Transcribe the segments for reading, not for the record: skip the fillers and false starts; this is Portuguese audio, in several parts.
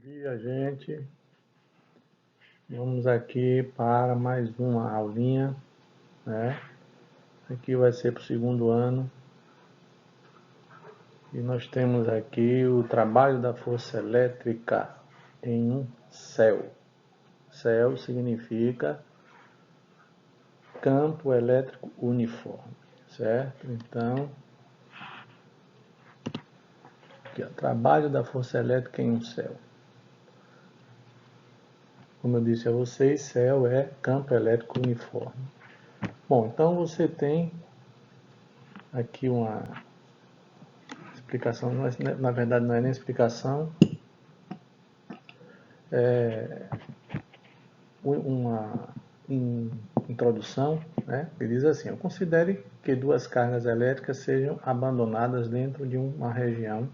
dia, gente. Vamos aqui para mais uma aulinha, né? Aqui vai ser para o segundo ano. E nós temos aqui o trabalho da força elétrica em um céu. Céu significa campo elétrico uniforme, certo? Então, aqui, ó, trabalho da força elétrica em um céu. Como eu disse a vocês, céu é campo elétrico uniforme. Bom, então você tem aqui uma explicação, na verdade não é nem explicação, é uma introdução, né? Ele diz assim: considere que duas cargas elétricas sejam abandonadas dentro de uma região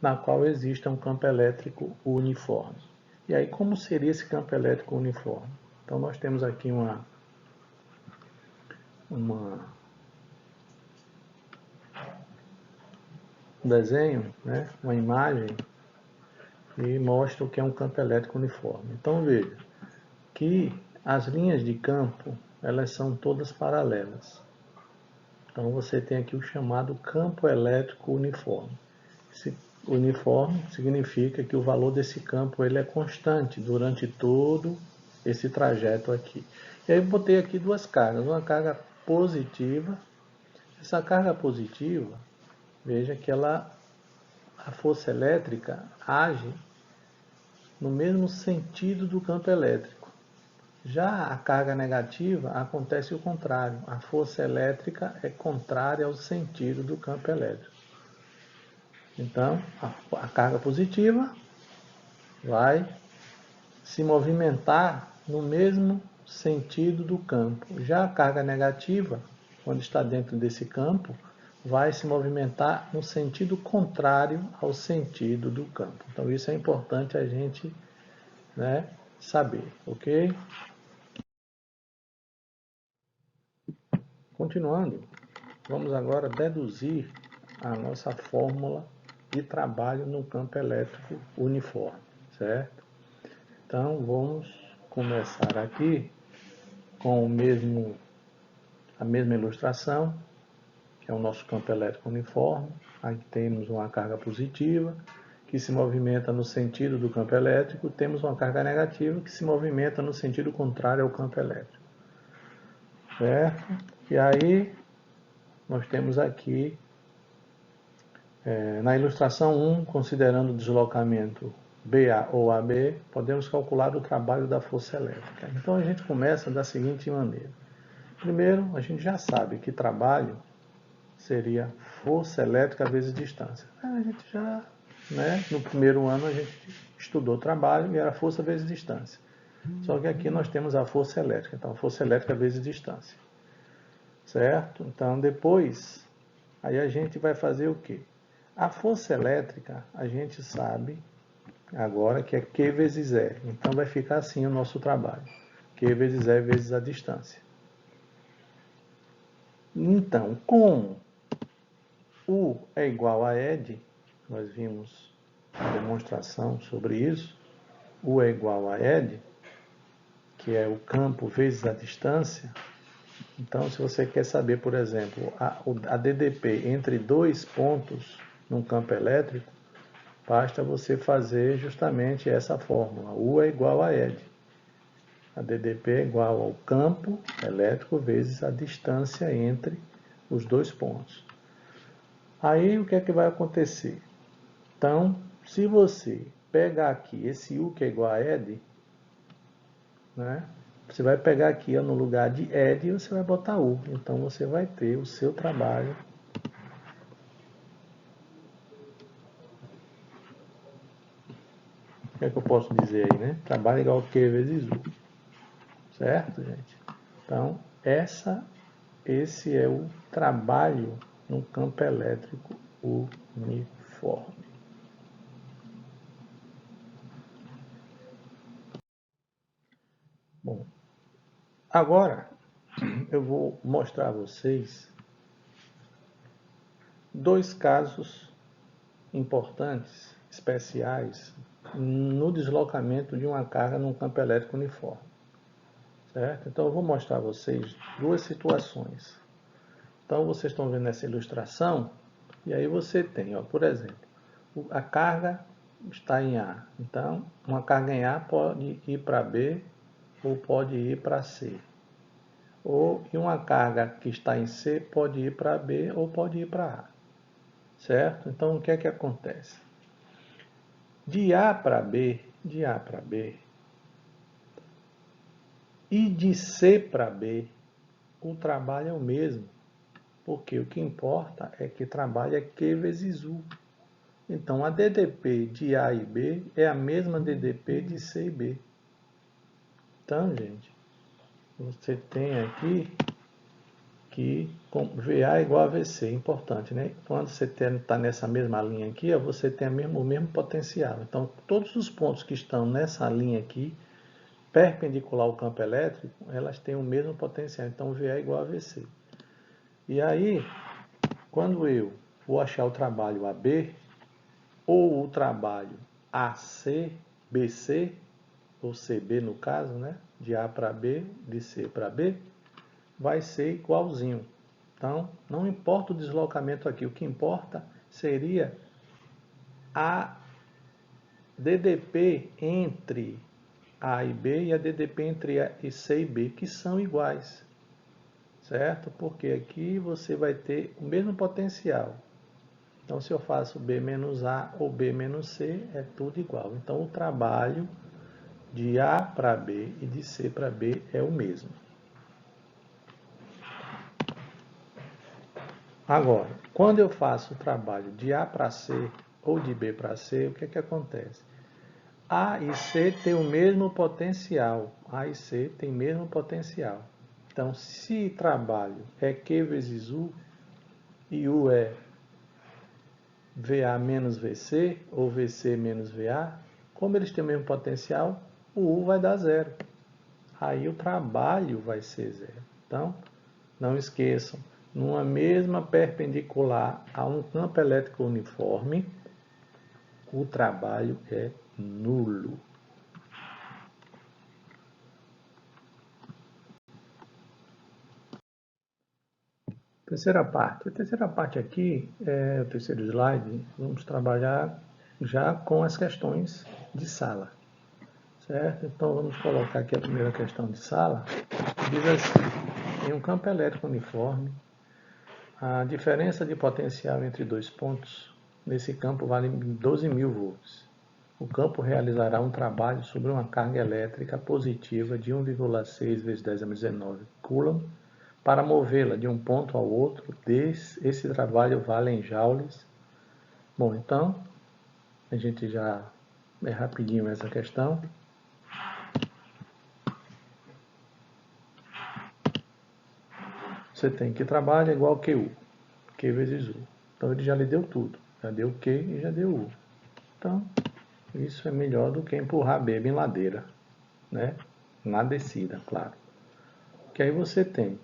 na qual exista um campo elétrico uniforme. E aí, como seria esse campo elétrico uniforme? Então, nós temos aqui um desenho, né? Uma imagem, e mostra o que é um campo elétrico uniforme. Então, veja que as linhas de campo, elas são todas paralelas. Então, você tem aqui o chamado campo elétrico uniforme. Esse uniforme significa que o valor desse campo ele é constante durante todo esse trajeto aqui. E aí eu botei aqui duas cargas, uma carga positiva. Essa carga positiva, veja que a força elétrica age no mesmo sentido do campo elétrico. Já a carga negativa acontece o contrário. A força elétrica é contrária ao sentido do campo elétrico. Então, a carga positiva vai se movimentar no mesmo sentido do campo. Já a carga negativa, quando está dentro desse campo, vai se movimentar no sentido contrário ao sentido do campo. Então, isso é importante a gente, né, saber, ok? Continuando, vamos agora deduzir a nossa fórmula de trabalho no campo elétrico uniforme, certo? Então, vamos começar aqui com a mesma ilustração, que é o nosso campo elétrico uniforme. Aqui temos uma carga positiva, que se movimenta no sentido do campo elétrico. Temos uma carga negativa, que se movimenta no sentido contrário ao campo elétrico, certo? E aí, nós temos aqui, na ilustração 1, considerando o deslocamento BA ou AB, podemos calcular o trabalho da força elétrica. Então, a gente começa da seguinte maneira. Primeiro, a gente já sabe que trabalho seria força elétrica vezes distância. A gente já, né, no primeiro ano, a gente estudou trabalho e era força vezes distância. Só que aqui nós temos a força elétrica. Então, força elétrica vezes distância. Certo? Então, depois, aí a gente vai fazer o quê? A força elétrica, a gente sabe agora que é Q vezes E. Então, vai ficar assim o nosso trabalho. Q vezes E vezes a distância. Então, como U é igual a ED, nós vimos a demonstração sobre isso, U é igual a ED, que é o campo vezes a distância. Então, se você quer saber, por exemplo, a DDP entre dois pontos num campo elétrico, basta você fazer justamente essa fórmula. U é igual a ED. A DDP é igual ao campo elétrico vezes a distância entre os dois pontos. Aí, o que é que vai acontecer? Então, se você pegar aqui esse U que é igual a ED, né? Você vai pegar aqui no lugar de ED e você vai botar U. Então, você vai ter o seu trabalho. O que é que eu posso dizer aí, né? Trabalho igual a Q vezes U. Certo, gente? Então, esse é o trabalho no campo elétrico uniforme. Bom, agora eu vou mostrar a vocês dois casos importantes, especiais, no deslocamento de uma carga num campo elétrico uniforme. Certo? Então eu vou mostrar a vocês duas situações. Então vocês estão vendo essa ilustração, e aí você tem, ó, por exemplo, a carga está em A. Então, uma carga em A pode ir para B ou pode ir para C. E uma carga que está em C pode ir para B ou pode ir para A. Certo? Então, o que é que acontece? De A para B e de C para B, o trabalho é o mesmo. Porque o que importa é que trabalho é Q vezes U. Então, a DDP de A e B é a mesma DDP de C e B. Então, gente, você tem aqui que VA é igual a VC, importante, né? Quando você está nessa mesma linha aqui, você tem o mesmo potencial. Então, todos os pontos que estão nessa linha aqui, perpendicular ao campo elétrico, elas têm o mesmo potencial. Então, VA é igual a VC. E aí, quando eu vou achar o trabalho AB, ou o trabalho AC, BC, ou CB no caso, né? De A para B, de C para B, vai ser igualzinho. Então, não importa o deslocamento aqui, o que importa seria a DDP entre A e B e a DDP entre C e B, que são iguais, certo? Porque aqui você vai ter o mesmo potencial. Então, se eu faço B menos A ou B menos C, é tudo igual. Então, o trabalho de A para B e de C para B é o mesmo. Agora, quando eu faço o trabalho de A para C ou de B para C, o que é que acontece? A e C têm o mesmo potencial. A e C têm o mesmo potencial. Então, se trabalho é Q vezes U e U é VA menos VC ou VC menos VA, como eles têm o mesmo potencial, o U vai dar zero. Aí o trabalho vai ser zero. Então, não esqueçam, numa mesma perpendicular a um campo elétrico uniforme, o trabalho é nulo. Terceira parte. A terceira parte aqui, o terceiro slide, vamos trabalhar já com as questões de sala. Certo? Então vamos colocar aqui a primeira questão de sala. Diz assim: em um campo elétrico uniforme, a diferença de potencial entre dois pontos nesse campo vale 12.000 volts. O campo realizará um trabalho sobre uma carga elétrica positiva de 1,6 vezes 10 a 19 coulomb para movê-la de um ponto ao outro. Esse trabalho vale em joules. Bom, então, a gente já é rapidinho essa questão. Você tem que trabalho é igual a QU, Q vezes U. Então ele já lhe deu tudo, já deu Q e já deu U. Então, isso é melhor do que empurrar bebê em ladeira, né? Na descida, claro. Que aí você tem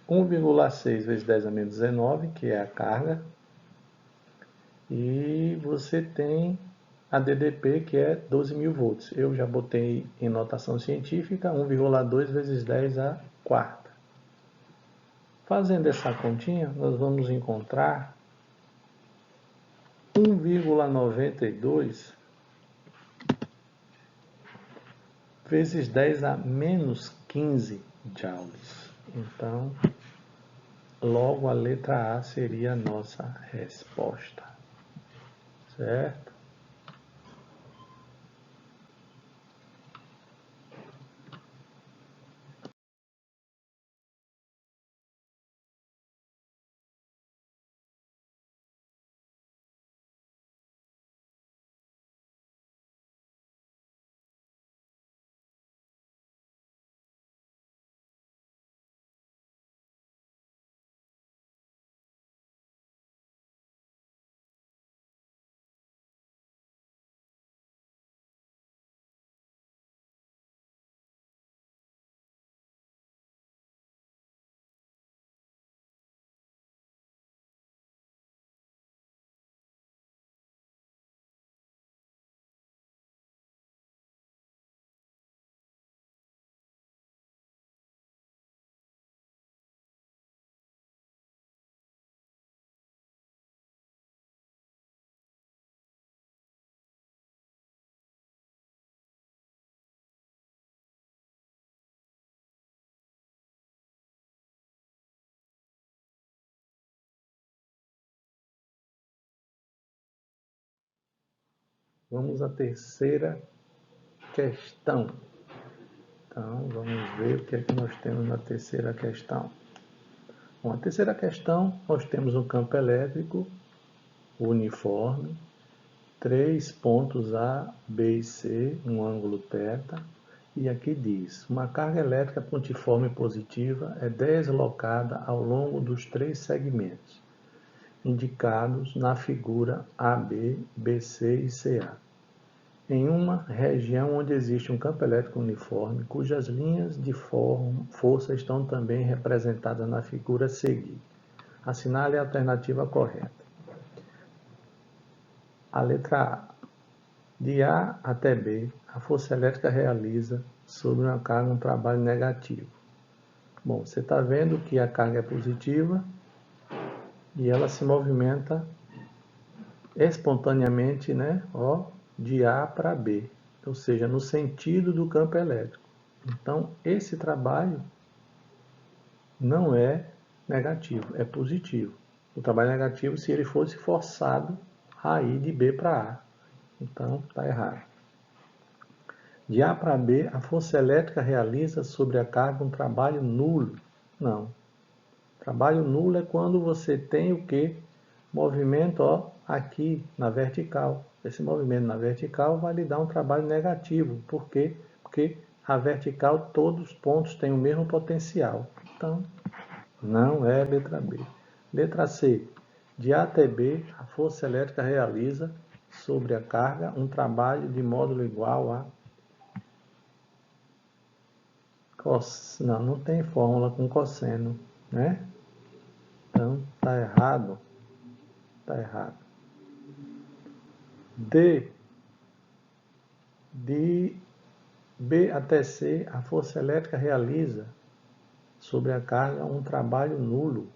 1,6 vezes 10 a menos 19, que é a carga, e você tem a DDP, que é 12.000 volts. Eu já botei em notação científica 1,2 vezes 10 a quarta. Fazendo essa continha, nós vamos encontrar 1,92 vezes 10 a menos 15 joules. Então, logo a letra A seria a nossa resposta. Certo? Vamos à terceira questão. Então, vamos ver o que é que nós temos na terceira questão. Bom, a terceira questão, nós temos um campo elétrico uniforme, 3 pontos A, B e C, um ângulo θ, e aqui diz, uma carga elétrica pontiforme positiva é deslocada ao longo dos 3 segmentos indicados na figura AB, BC e CA, em uma região onde existe um campo elétrico uniforme, cujas linhas de força estão também representadas na figura a seguir. Assinale a alternativa correta. A letra A. De A até B, a força elétrica realiza sobre uma carga um trabalho negativo. Bom, você está vendo que a carga é positiva e ela se movimenta espontaneamente, né, de A para B, ou seja, no sentido do campo elétrico. Então, esse trabalho não é negativo, é positivo. O trabalho negativo se ele fosse forçado a ir de B para A. Então, está errado. De A para B, a força elétrica realiza sobre a carga um trabalho nulo. Não. Trabalho nulo é quando você tem o quê? Movimento aqui na vertical. Esse movimento na vertical vai lhe dar um trabalho negativo. Por quê? Porque a vertical, todos os pontos têm o mesmo potencial. Então, não é letra B. Letra C. De A até B, a força elétrica realiza sobre a carga um trabalho de módulo igual a... Não tem fórmula com cosseno, né? Então, está errado. Está errado. D. De B até C, a força elétrica realiza sobre a carga um trabalho nulo.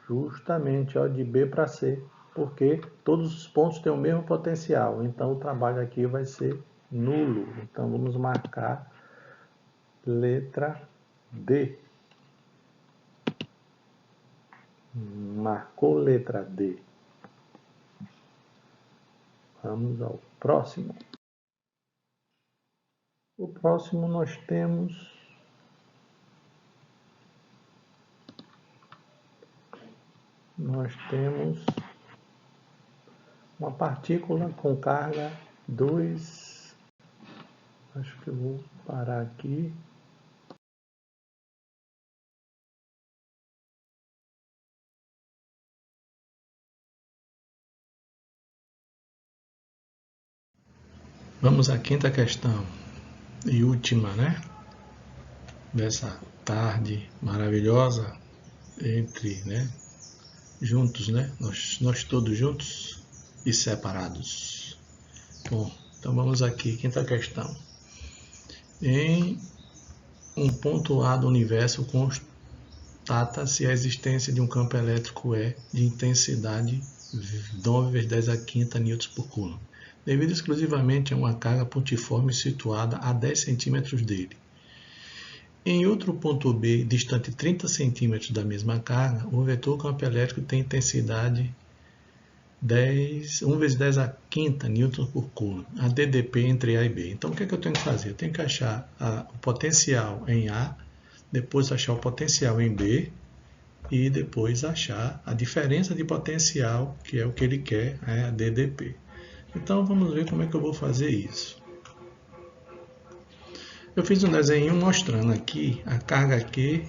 Justamente de B para C, porque todos os pontos têm o mesmo potencial. Então, o trabalho aqui vai ser nulo. Então, vamos marcar letra D. Marcou letra D. Vamos ao próximo. O próximo nós temos uma partícula com carga 2. Acho que eu vou parar aqui. Vamos à quinta questão e última, né? Dessa tarde maravilhosa entre, né? Juntos, né? Nós todos juntos e separados. Bom, então vamos aqui, quinta questão. Em um ponto A do universo constata-se a existência de um campo elétrico E de intensidade 9 vezes 10 a quinta newtons por coulomb, devido exclusivamente a uma carga pontiforme situada a 10 centímetros dele. Em outro ponto B, distante 30 centímetros da mesma carga, o vetor campo elétrico tem intensidade 1 vezes 10 a quinta newtons por coulomb, a DDP entre A e B. Então, o que é que eu tenho que fazer? Eu tenho que achar o potencial em A, depois achar o potencial em B, e depois achar a diferença de potencial, que é o que ele quer, a DDP. Então, vamos ver como é que eu vou fazer isso. Eu fiz um desenho mostrando aqui a carga Q,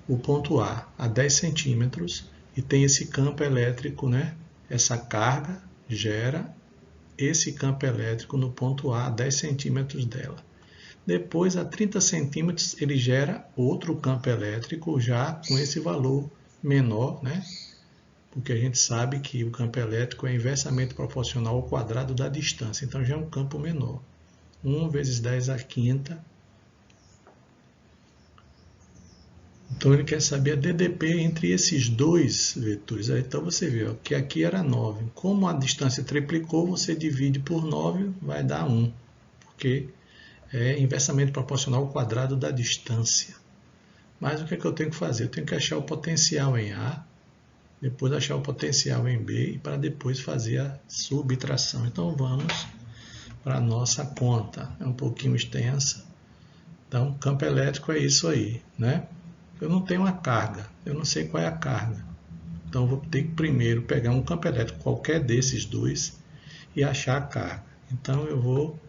o ponto A 10 centímetros, e tem esse campo elétrico, né? Essa carga gera esse campo elétrico no ponto A 10 centímetros dela. Depois, a 30 centímetros, ele gera outro campo elétrico já com esse valor menor, né? Porque a gente sabe que o campo elétrico é inversamente proporcional ao quadrado da distância, então já é um campo menor. 1 vezes 10 a quinta. Então ele quer saber a DDP entre esses dois vetores. Então você vê que aqui era 9. Como a distância triplicou, você divide por 9, vai dar 1. Porque é inversamente proporcional ao quadrado da distância. Mas o que é que eu tenho que fazer? Eu tenho que achar o potencial em A, depois achar o potencial em B, e para depois fazer a subtração. Então vamos para a nossa conta. É um pouquinho extensa. Então, campo elétrico é isso aí, né? Eu não tenho a carga, eu não sei qual é a carga. Então, eu vou ter que primeiro pegar um campo elétrico, qualquer desses dois, e achar a carga. Então, eu vou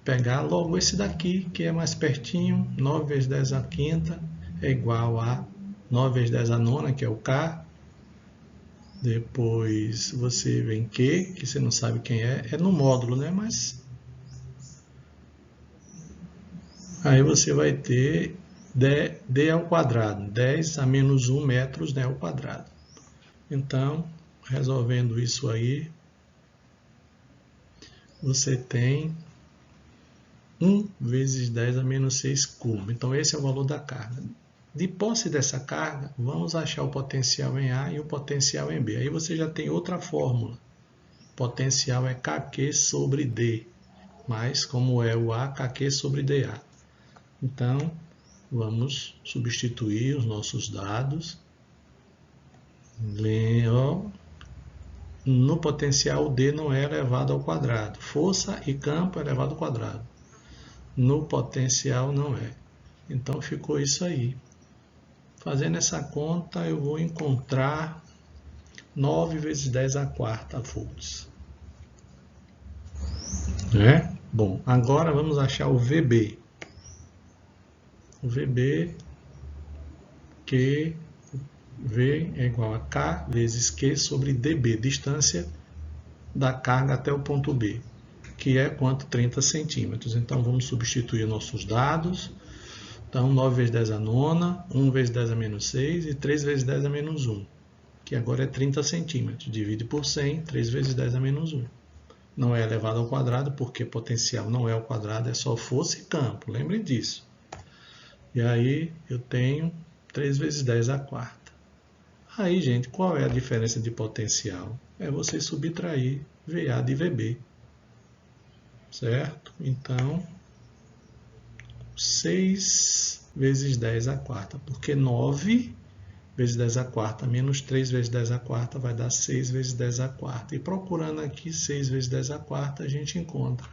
pegar logo esse daqui, que é mais pertinho. 9 vezes 10 à quinta é igual a 9 vezes 10 à nona, que é o K. Depois você vem Q, que você não sabe quem é no módulo, né? Mas aí você vai ter d ao quadrado, 10 a menos 1 metros, né, ao quadrado. Então, resolvendo isso aí, você tem 1 vezes 10 a menos 6 cubo. Então, esse é o valor da carga. De posse dessa carga, vamos achar o potencial em A e o potencial em B. Aí você já tem outra fórmula. Potencial é kq sobre D, mas como é o A, kq sobre dA. Então, vamos substituir os nossos dados. No potencial, D não é elevado ao quadrado. Força e campo é elevado ao quadrado. No potencial, não é. Então, ficou isso aí. Fazendo essa conta, eu vou encontrar 9 vezes 10 à quarta volts. Né? Bom, agora vamos achar o VB. O VB, que V é igual a K vezes Q sobre dB, distância da carga até o ponto B, que é quanto? 30 centímetros. Então, vamos substituir nossos dados. Então, 9 vezes 10 à nona, 1 vezes 10 a menos 6 e 3 vezes 10 a menos 1, que agora é 30 centímetros. Divide por 100, 3 vezes 10 a menos 1. Não é elevado ao quadrado, porque potencial não é ao quadrado, é só força e campo. Lembrem disso. E aí, eu tenho 3 vezes 10 à quarta. Aí, gente, qual é a diferença de potencial? É você subtrair VA de VB. Certo? Então, 6 vezes 10 à quarta, porque 9 vezes 10 à quarta menos 3 vezes 10 à quarta vai dar 6 vezes 10 à quarta. E procurando aqui 6 vezes 10 à quarta, a gente encontra